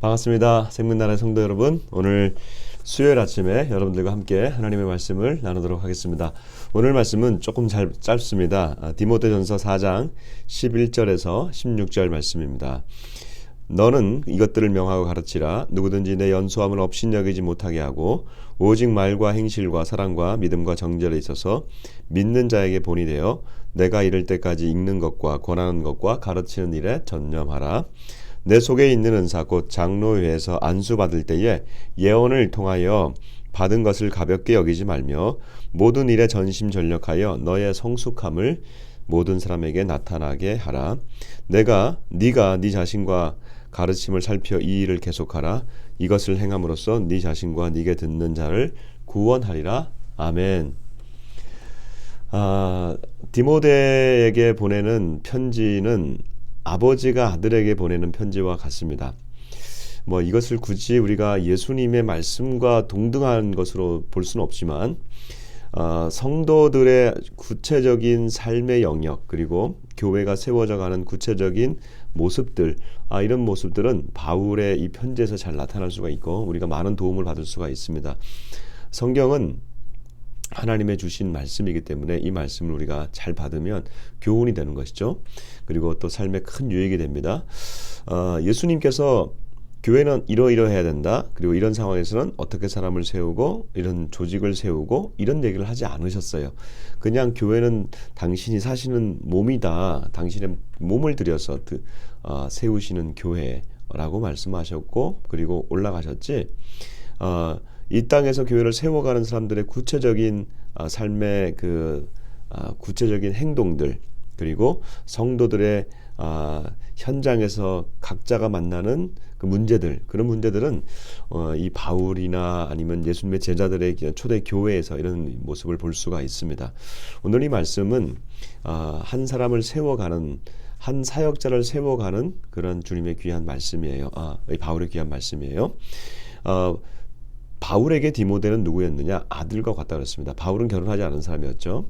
반갑습니다. 생명나라의 성도 여러분, 오늘 수요일 아침에 여러분들과 함께 하나님의 말씀을 나누도록 하겠습니다. 오늘 말씀은 조금 짧습니다. 디모데전서 4장 11절에서 16절 말씀입니다. 너는 이것들을 명하고 가르치라. 누구든지 내 연소함을 업신여기지 못하게 하고 오직 말과 행실과 사랑과 믿음과 정절에 있어서 믿는 자에게 본이 되어 내가 이를 때까지 읽는 것과 권하는 것과 가르치는 일에 전념하라. 내 속에 있는 은사 곧 장로회에서 안수받을 때에 예언을 통하여 받은 것을 가볍게 여기지 말며 모든 일에 전심전력하여 너의 성숙함을 모든 사람에게 나타나게 하라. 네가 네 자신과 가르침을 살펴 이 일을 계속하라. 이것을 행함으로써 네 자신과 네게 듣는 자를 구원하리라. 아멘. 디모데에게 보내는 편지는 아버지가 아들에게 보내는 편지와 같습니다. 이것을 굳이 우리가 예수님의 말씀과 동등한 것으로 볼 수는 없지만 성도들의 구체적인 삶의 영역 그리고 교회가 세워져가는 구체적인 모습들 이런 모습들은 바울의 이 편지에서 잘 나타날 수가 있고 우리가 많은 도움을 받을 수가 있습니다. 성경은 하나님의 주신 말씀이기 때문에 이 말씀을 우리가 잘 받으면 교훈이 되는 것이죠. 그리고 또 삶에 큰 유익이 됩니다. 예수님께서 교회는 이러이러해야 된다. 그리고 이런 상황에서는 어떻게 사람을 세우고 이런 조직을 세우고 이런 얘기를 하지 않으셨어요. 그냥 교회는 당신이 사시는 몸이다. 당신의 몸을 들여서 세우시는 교회라고 말씀하셨고 그리고 올라가셨지. 이 땅에서 교회를 세워가는 사람들의 구체적인 삶의 구체적인 행동들 그리고 성도들의 현장에서 각자가 만나는 그 문제들 그런 문제들은 이 바울이나 아니면 예수님의 제자들의 초대 교회에서 이런 모습을 볼 수가 있습니다. 오늘 이 말씀은 한 사람을 세워가는 한 사역자를 세워가는 그런 주님의 귀한 말씀이에요. 바울의 귀한 말씀이에요. 바울에게 디모데는 누구였느냐? 아들과 같다 그랬습니다. 바울은 결혼하지 않은 사람이었죠.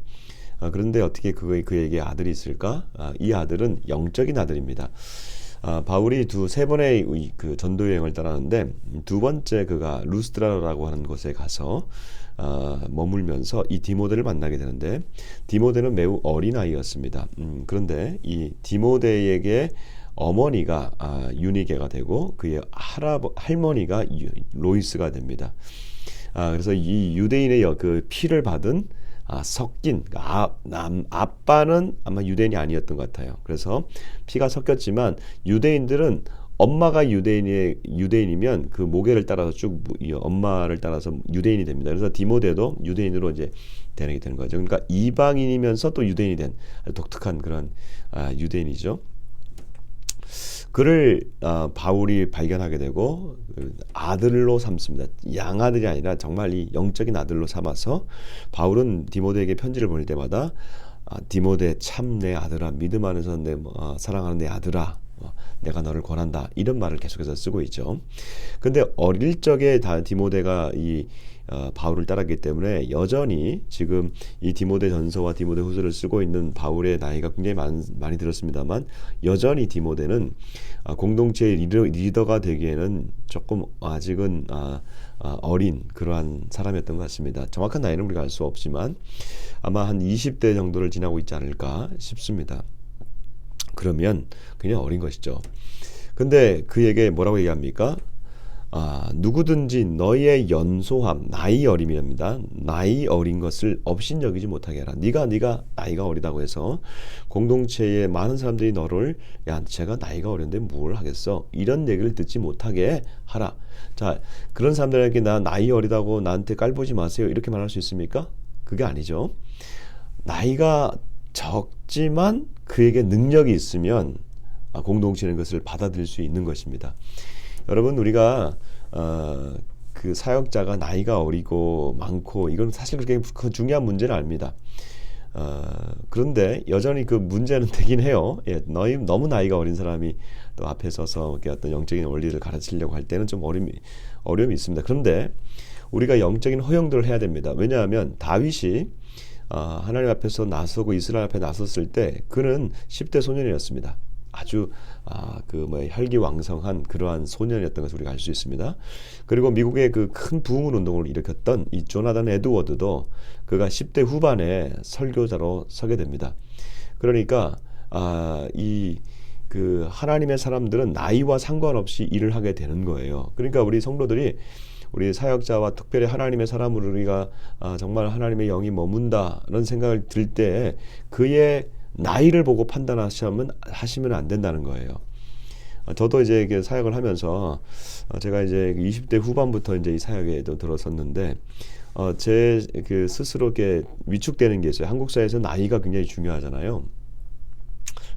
그런데 어떻게 그에게 아들이 있을까? 이 아들은 영적인 아들입니다. 바울이 세 번의 그 전도 여행을 떠나는데 두 번째 그가 루스드라라고 하는 곳에 가서 머물면서 이 디모데를 만나게 되는데 디모데는 매우 어린 아이였습니다. 그런데 이 디모데에게 어머니가 유니게가 되고 그의 할머니가 로이스가 됩니다. 그래서 이 유대인의 그 피를 받은 섞인 아빠는 아마 유대인이 아니었던 것 같아요. 그래서 피가 섞였지만 유대인들은 엄마가 유대인이면 그 모계를 따라서 쭉 엄마를 따라서 유대인이 됩니다. 그래서 디모데도 유대인으로 이제 되는 거죠. 그러니까 이방인이면서 또 유대인이 된 독특한 그런 유대인이죠. 그를 바울이 발견하게 되고 아들로 삼습니다. 양아들이 아니라 정말 이 영적인 아들로 삼아서 바울은 디모데에게 편지를 보낼 때마다 디모데 참 내 아들아 믿음 안에서 사랑하는 내 아들아 내가 너를 권한다 이런 말을 계속해서 쓰고 있죠. 근데 어릴 적에 디모데가 바울을 따랐기 때문에 여전히 지금 이 디모데 전서와 디모데 후서를 쓰고 있는 바울의 나이가 굉장히 많이 들었습니다만 여전히 디모데는 공동체의 리더가 되기에는 조금 아직은 어린 그러한 사람이었던 것 같습니다. 정확한 나이는 우리가 알 수 없지만 아마 한 20대 정도를 지나고 있지 않을까 싶습니다. 그러면 그냥 어린 것이죠. 근데 그에게 뭐라고 얘기합니까? 누구든지 너의 연소함 나이 어림이랍니다. 나이 어린 것을 업신여기지 못하게 하라. 네가 나이가 어리다고 해서 공동체에 많은 사람들이 너를 제가 나이가 어린데 뭘 하겠어 이런 얘기를 듣지 못하게 하라. 자, 그런 사람들에게 나 나이 어리다고 나한테 깔보지 마세요 이렇게 말할 수 있습니까? 그게 아니죠. 나이가 적지만 그에게 능력이 있으면 공동체는 그것을 받아들일 수 있는 것입니다. 여러분 우리가 그 사역자가 나이가 어리고 많고 이건 사실 그렇게 중요한 문제는 아닙니다. 그런데 여전히 그 문제는 되긴 해요. 너무 나이가 어린 사람이 또 앞에 서서 어떤 영적인 원리를 가르치려고 할 때는 좀 어려움이 있습니다. 그런데 우리가 영적인 허용들을 해야 됩니다. 왜냐하면 다윗이 하나님 앞에서 나서고 이스라엘 앞에 나섰을 때 그는 10대 소년이었습니다. 아주 혈기왕성한 그러한 소년이었던 것을 우리가 알 수 있습니다. 그리고 미국의 그 큰 부흥 운동을 일으켰던 이 조나단 에드워드도 그가 10대 후반에 설교자로 서게 됩니다. 그러니까 이 그 하나님의 사람들은 나이와 상관없이 일을 하게 되는 거예요. 그러니까 우리 성도들이 우리 사역자와 특별히 하나님의 사람으로 우리가 정말 하나님의 영이 머문다는 생각을 들 때 그의 나이를 보고 판단하시면 안 된다는 거예요. 저도 이제 사역을 하면서 제가 이제 20대 후반부터 이제 이 사역에도 들어섰는데 제 그 스스로 이렇게 위축되는 게 있어요. 한국 사회에서 나이가 굉장히 중요하잖아요.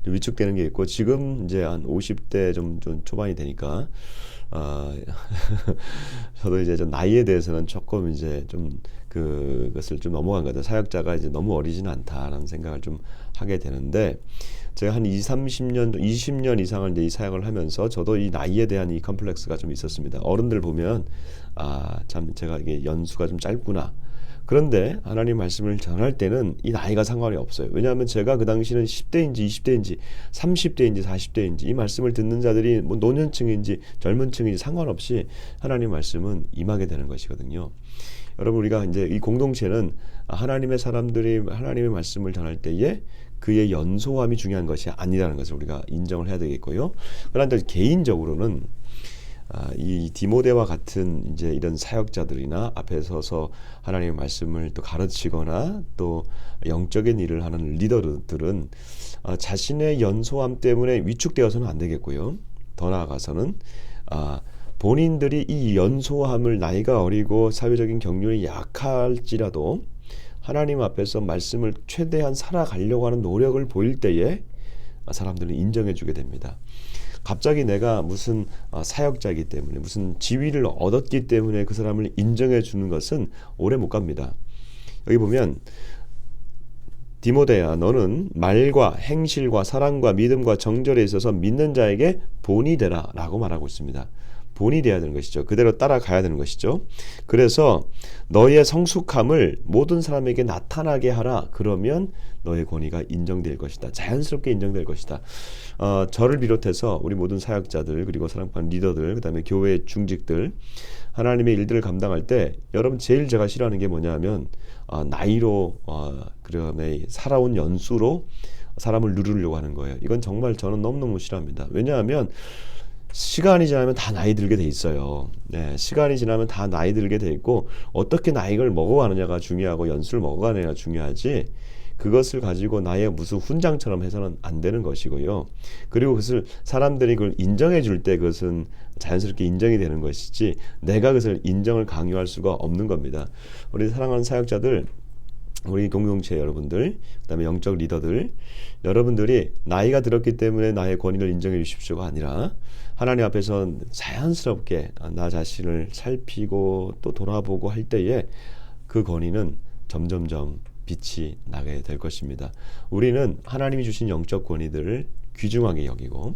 위축되는 게 있고 지금 이제 한 50대 좀 초반이 되니까 저도 이제 좀 나이에 대해서는 조금 이제 좀 그것을 좀 넘어간 것 같아요. 사역자가 이제 너무 어리지는 않다라는 생각을 좀 하게 되는데 제가 한 20년 이상을 이제 이 사역을 하면서 저도 이 나이에 대한 이 컴플렉스가 좀 있었습니다. 어른들 보면 참 제가 이게 연수가 좀 짧구나. 그런데 하나님 말씀을 전할 때는 이 나이가 상관이 없어요. 왜냐하면 제가 그 당시는 10대인지 20대인지 30대인지 40대인지 이 말씀을 듣는 자들이 뭐 노년층인지 젊은 층인지 상관없이 하나님 말씀은 임하게 되는 것이거든요. 여러분 우리가 이제 이 공동체는 하나님의 사람들이 하나님의 말씀을 전할 때에 그의 연소함이 중요한 것이 아니라는 것을 우리가 인정을 해야 되겠고요. 그런데 개인적으로는 이 디모데와 같은 이제 이런 사역자들이나 앞에 서서 하나님의 말씀을 또 가르치거나 또 영적인 일을 하는 리더들은 자신의 연소함 때문에 위축되어서는 안 되겠고요. 더 나아가서는 본인들이 이 연소함을 나이가 어리고 사회적인 경륜이 약할지라도 하나님 앞에서 말씀을 최대한 살아가려고 하는 노력을 보일 때에 사람들은 인정해 주게 됩니다. 갑자기 내가 무슨 사역자이기 때문에 무슨 지위를 얻었기 때문에 그 사람을 인정해 주는 것은 오래 못 갑니다. 여기 보면 디모데야 너는 말과 행실과 사랑과 믿음과 정절에 있어서 믿는 자에게 본이 되라 라고 말하고 있습니다. 본이 돼야 되는 것이죠. 그대로 따라가야 되는 것이죠. 그래서 너의 성숙함을 모든 사람에게 나타나게 하라. 그러면 너의 권위가 인정될 것이다. 자연스럽게 인정될 것이다. 저를 비롯해서 우리 모든 사역자들 그리고 사랑방 리더들 그다음에 교회 중직들 하나님의 일들을 감당할 때 여러분 제일 제가 싫어하는 게 뭐냐면 나이로 그다음에 살아온 연수로 사람을 누르려고 하는 거예요. 이건 정말 저는 너무너무 싫어합니다. 왜냐하면 시간이 지나면 다 나이 들게 돼 있어요. 네, 시간이 지나면 다 나이 들게 돼 있고 어떻게 나이를 먹어가느냐가 중요하고 연수를 먹어가느냐가 중요하지 그것을 가지고 나의 무슨 훈장처럼 해서는 안 되는 것이고요. 그리고 그것을 사람들이 그걸 인정해 줄 때 그것은 자연스럽게 인정이 되는 것이지 내가 그것을 인정을 강요할 수가 없는 겁니다. 우리 사랑하는 사역자들 우리 공동체 여러분들 그다음에 영적 리더들 여러분들이 나이가 들었기 때문에 나의 권위를 인정해 주십시오가 아니라 하나님 앞에서 자연스럽게 나 자신을 살피고 또 돌아보고 할 때에 그 권위는 점점점 빛이 나게 될 것입니다. 우리는 하나님이 주신 영적 권위들을 귀중하게 여기고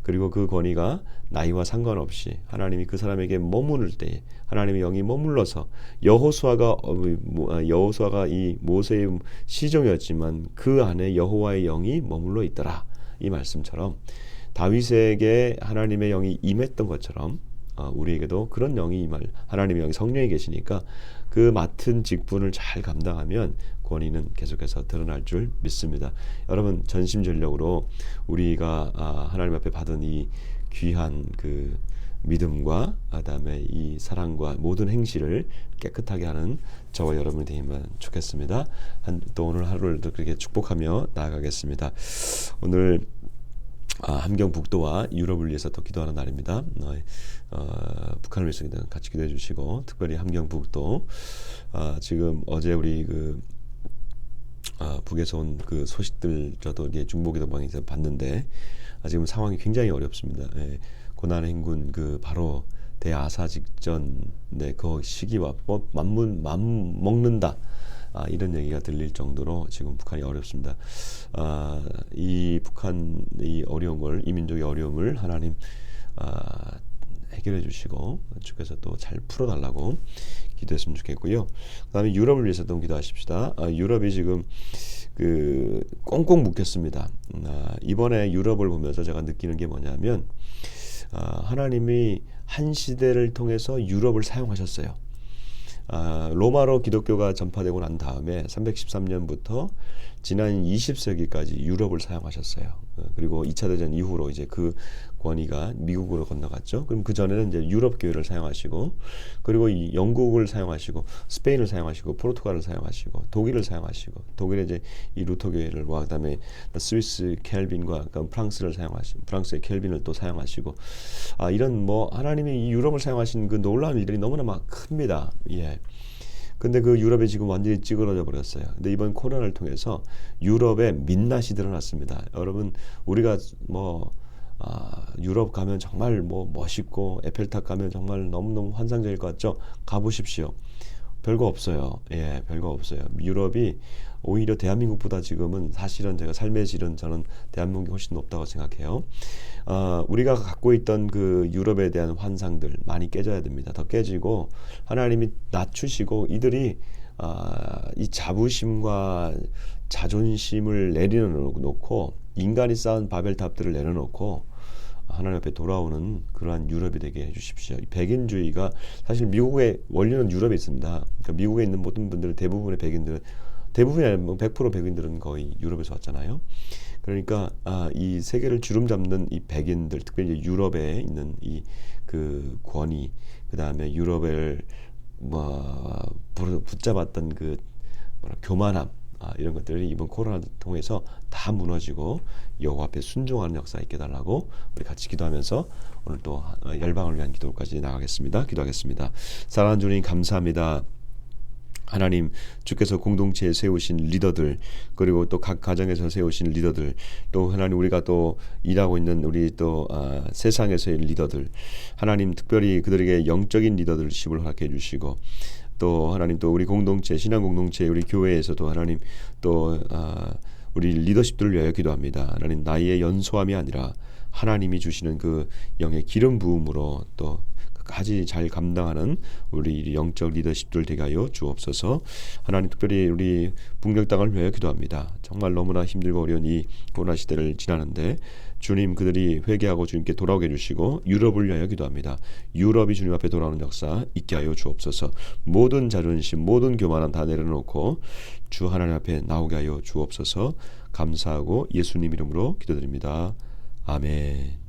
그리고 그 권위가 나이와 상관없이 하나님이 그 사람에게 머무를 때에 하나님의 영이 머물러서 여호수아가 이 모세의 시종이었지만 그 안에 여호와의 영이 머물러 있더라. 이 말씀처럼 다윗에게 하나님의 영이 임했던 것처럼 우리에게도 그런 영이 임할 하나님의 영이 성령이 계시니까 그 맡은 직분을 잘 감당하면 권위는 계속해서 드러날 줄 믿습니다. 여러분 전심전력으로 우리가 하나님 앞에 받은 이 귀한 그 믿음과 그다음에 이 사랑과 모든 행실을 깨끗하게 하는 저와 여러분이 되면 좋겠습니다. 또 오늘 하루를 그렇게 축복하며 나아가겠습니다. 오늘 함경북도와 유럽을 위해서 또 기도하는 날입니다. 북한을 위해서 같이 기도해 주시고 특별히 함경북도 지금 어제 우리 북에서 온 그 소식들 저도 이게 중보기도방에서 봤는데 지금 상황이 굉장히 어렵습니다. 고난의 행군 그 바로 대아사 직전 그 시기와 맘 먹는다. 이런 얘기가 들릴 정도로 지금 북한이 어렵습니다. 이 북한 이 어려움을 이 민족의 어려움을 하나님 해결해 주시고 주께서 또 잘 풀어달라고 기도했으면 좋겠고요. 그다음에 유럽을 위해서도 기도하십시다. 유럽이 지금 그 꽁꽁 묶였습니다. 이번에 유럽을 보면서 제가 느끼는 게 뭐냐면 하나님이 한 시대를 통해서 유럽을 사용하셨어요. 로마로 기독교가 전파되고 난 다음에 313년부터 지난 20세기까지 유럽을 사용하셨어요. 그리고 2차 대전 이후로 이제 그 권위가 미국으로 건너갔죠. 그럼 그 전에는 이제 유럽 교회를 사용하시고, 그리고 이 영국을 사용하시고, 스페인을 사용하시고, 포르투갈을 사용하시고, 독일을 사용하시고, 독일에 이제 이 루터 교회를, 그다음에 스위스 켈빈과 프랑스를 사용하시고, 프랑스의 켈빈을 또 사용하시고, 이런 뭐 하나님이 이 유럽을 사용하신 그 놀라운 일들이 너무나 막 큽니다. 예. 근데 그 유럽이 지금 완전히 찌그러져 버렸어요. 근데 이번 코로나를 통해서 유럽의 민낯이 드러났습니다. 여러분, 우리가 뭐 유럽 가면 정말 뭐 멋있고 에펠탑 가면 정말 너무너무 환상적일 것 같죠? 가보십시오. 별거 없어요. 예, 별거 없어요. 유럽이 오히려 대한민국보다 지금은 사실은 제가 삶의 질은 저는 대한민국이 훨씬 높다고 생각해요. 우리가 갖고 있던 그 유럽에 대한 환상들 많이 깨져야 됩니다. 더 깨지고 하나님이 낮추시고 이들이 이 자부심과 자존심을 내려놓고 인간이 쌓은 바벨탑들을 내려놓고 하나님 앞에 돌아오는 그러한 유럽이 되게 해주십시오. 이 백인주의가 사실 미국의 원리는 유럽에 있습니다. 그러니까 미국에 있는 모든 분들, 대부분의 백인들은, 대부분이 아니라 100% 백인들은 거의 유럽에서 왔잖아요. 그러니까 이 세계를 주름 잡는 이 백인들, 특별히 이제 유럽에 있는 이 그 권위, 그 다음에 유럽을 붙잡았던 그 교만함, 이런 것들이 이번 코로나를 통해서 다 무너지고 여호와 앞에 순종하는 역사 있게 달라고 우리 같이 기도하면서 오늘 또 열방을 위한 기도까지 나가겠습니다. 기도하겠습니다. 사랑하는 주님, 감사합니다. 하나님, 주께서 공동체에 세우신 리더들, 그리고 또 각 가정에서 세우신 리더들, 또 하나님 우리가 또 일하고 있는 우리 또 세상에서의 리더들, 하나님 특별히 그들에게 영적인 리더들십을 허락해 주시고, 또 하나님 또 우리 공동체, 신앙 공동체, 우리 교회에서도 하나님 또 우리 리더십들을 위하여 기도합니다. 하나님, 나이의 연소함이 아니라 하나님이 주시는 그 영의 기름 부음으로 또 까지 잘 감당하는 우리 영적 리더십들 되게 하여 주옵소서. 하나님, 특별히 우리 북녘 땅을 위하여 기도합니다. 정말 너무나 힘들고 어려운 이 코로나 시대를 지나는데 주님, 그들이 회개하고 주님께 돌아오게 해주시고 유럽을 위하여 기도합니다. 유럽이 주님 앞에 돌아오는 역사 있게 하여 주옵소서. 모든 자존심, 모든 교만함 다 내려놓고 주 하나님 앞에 나오게 하여 주옵소서. 감사하고 예수님 이름으로 기도드립니다. 아멘.